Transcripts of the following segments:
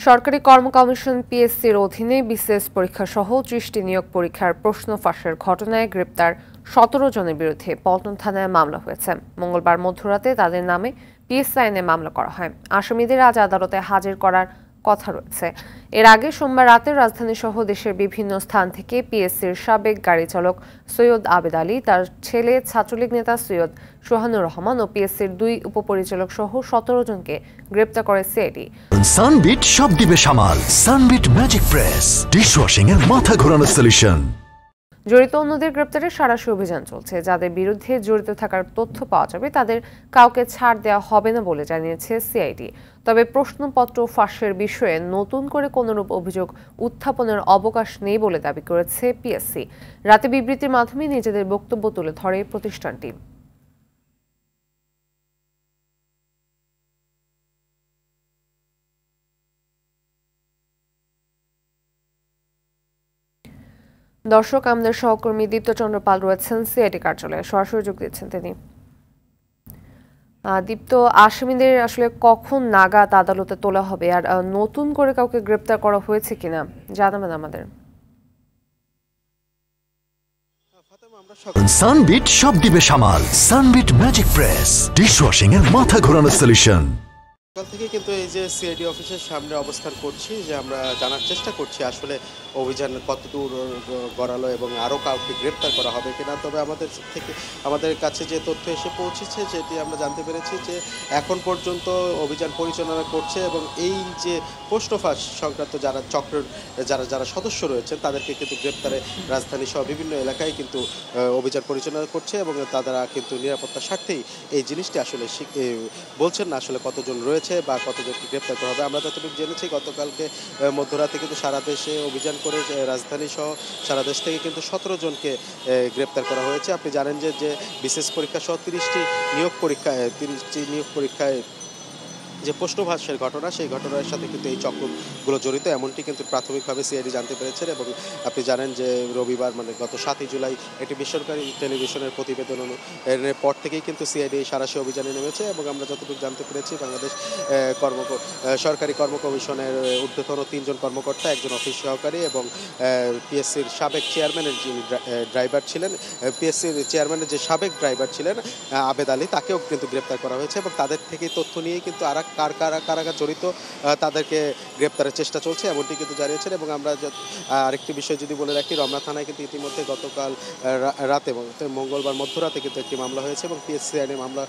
সরকারি কর্ম কমিশন পিএসসির অধীনে বিসিএস পরীক্ষা সহ ৩০টি নিয়োগ পরীক্ষার প্রশ্ন ফাঁসের ঘটনায় গ্রেপ্তার ১৭ জনের বিরুদ্ধে পল্টন থানায় মামলা হয়েছে। মঙ্গলবার মধ্যরাতে তাদের নামে পিএসসি আইনে মামলা করা হয়। আসামিদের আজ আদালতে হাজির করার কথা রয়েছে। এর আগে সোমবার রাতে রাজধানী সহ দেশের বিভিন্ন স্থান থেকে পিএসসির সাবেক গাড়ি চালক সৈয়দ আবেদ আলী, তার ছেলে ছাত্রলীগ নেতা সৈয়দ সোহানুর রহমান ও পিএসসির ২ উপপরিচালক সহ ১৭ জনকে গ্রেপ্তার করে সিআইডি। সানবিট সব দিবে সামাল। সানবিট ম্যাজিক প্রেস ডিশওয়াশিং এর মাথা ঘোরানো সলিউশন। জড়িত অন্যদের গ্রেপ্তারে সাঁড়াশি অভিযান চলছে। যাদের বিরুদ্ধে জড়িত থাকার তথ্য পাওয়া যাবে তাদের কাউকে ছাড় দেওয়া হবে না বলে জানিয়েছে সিআইডি। তবে প্রশ্নপত্র ফাঁসের বিষয়ে নতুন করে কোনরূপ অভিযোগ উত্থাপনের অবকাশ নেই বলে দাবি করেছে পিএসসি। রাতে বিবৃতির মাধ্যমে নিজেদের বক্তব্য তুলে ধরে প্রতিষ্ঠানটি। দর্শক, আমাদের সহকর্মী দীপ্ত চন্দ্র পাল রয়েছেন সিআইডি কার্যালয়ে, সরাসরি যোগ দিচ্ছেন তিনি। দীপ্ত, আসামিদের আসলে কখন নাগাদ আদালতে তোলা হবে, আর নতুন করে কাউকে গ্রেপ্তার করা হয়েছে কিনা জানাবেন আমাদের। সানবিট সব দিবে সামাল। সানবিট ম্যাজিক প্রেস ডিশওয়াশিং এর মাথা ঘোরানো সলিউশন। সকাল থেকে কিন্তু এই যে সিআইডি অফিসের সামনে অবস্থান করছি, যে আমরা জানার চেষ্টা করছি আসলে অভিযান কতদূর গড়ালো এবং আরও কাউকে গ্রেপ্তার করা হবে কিনা। তবে আমাদের কাছে যে তথ্য এসে পৌঁছেছে, যেটি আমরা জানতে পেরেছি যে এখন পর্যন্ত অভিযান পরিচালনা করছে এবং এই যে প্রশ্ন ফাঁস সংক্রান্ত যারা সদস্য রয়েছেন তাদেরকে কিন্তু গ্রেপ্তারে রাজধানী সহ বিভিন্ন এলাকায় কিন্তু অভিযান পরিচালনা করছে এবং তারা কিন্তু নিরাপত্তার স্বার্থেই এই জিনিসটি আসলে বলছেন না আসলে কতজন রয়েছে বা কতজনকে গ্রেপ্তার করা হবে। আমরা যতটুকু জেনেছি গতকালকে মধ্যরাতে কিন্তু সারা দেশে অভিযান করে রাজধানী সহ সারা দেশ থেকে কিন্তু ১৭ জনকে গ্রেপ্তার করা হয়েছে। আপনি জানেন যে বিশেষ পরীক্ষা সহ ৩০টি নিয়োগ পরীক্ষায় যে প্রশ্নভাসের ঘটনা, সেই ঘটনার সাথে কিন্তু এই চক্রগুলো জড়িত এমনটি কিন্তু প্রাথমিকভাবে সিআইডি জানতে পেরেছেন। এবং আপনি জানেন যে রবিবার মানে গত ৭ই জুলাই একটি বেসরকারি টেলিভিশনের প্রতিবেদনের পর থেকেই কিন্তু সিআইডি এই সাঁড়াশি অভিযানে নেমেছে এবং আমরা যতটুকু জানতে পেরেছি বাংলাদেশ সরকারি কর্ম কমিশনের ঊর্ধ্বতন ৩ জন কর্মকর্তা, একজন অফিস সহকারী এবং পিএসসির সাবেক চেয়ারম্যানের যিনি ড্রাইভার ছিলেন, পিএসসির চেয়ারম্যানের যে সাবেক ড্রাইভার ছিলেন আবেদ আলী, তাকেও কিন্তু গ্রেপ্তার করা হয়েছে এবং তাদের থেকে তথ্য নিয়েই কিন্তু কারা জড়িত তাদেরকে গ্রেপ্তারের চেষ্টা চলছে এমনটি কিন্তু জানিয়েছেন। এবং আমরা আরেকটি বিষয় যদি বলে রাখি, রমনা থানায় কিন্তু ইতিমধ্যে গতকাল রাতে মঙ্গলবার মধ্যরাতে কিন্তু একটি মামলা হয়েছে এবং পিএসসি আইনে মামলা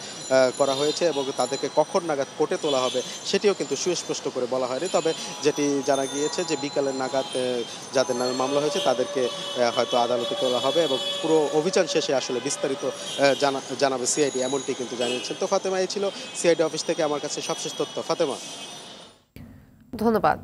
করা হয়েছে এবং তাদেরকে কখন নাগাদ কোর্টে তোলা হবে সেটিও কিন্তু সুস্পষ্ট করে বলা হয়নি। তবে যেটি জানা গিয়েছে যে বিকালের নাগাদ যাদের নামে মামলা হয়েছে তাদেরকে হয়তো আদালতে তোলা হবে এবং পুরো অভিযান শেষে আসলে বিস্তারিত জানাবে সিআইডি, এমনটি কিন্তু জানিয়েছেন। তো ফাতেমা, এই ছিল সিআইডি অফিস থেকে আমার কাছে সবশেষ তথ্য। ফাতেমা, ধন্যবাদ।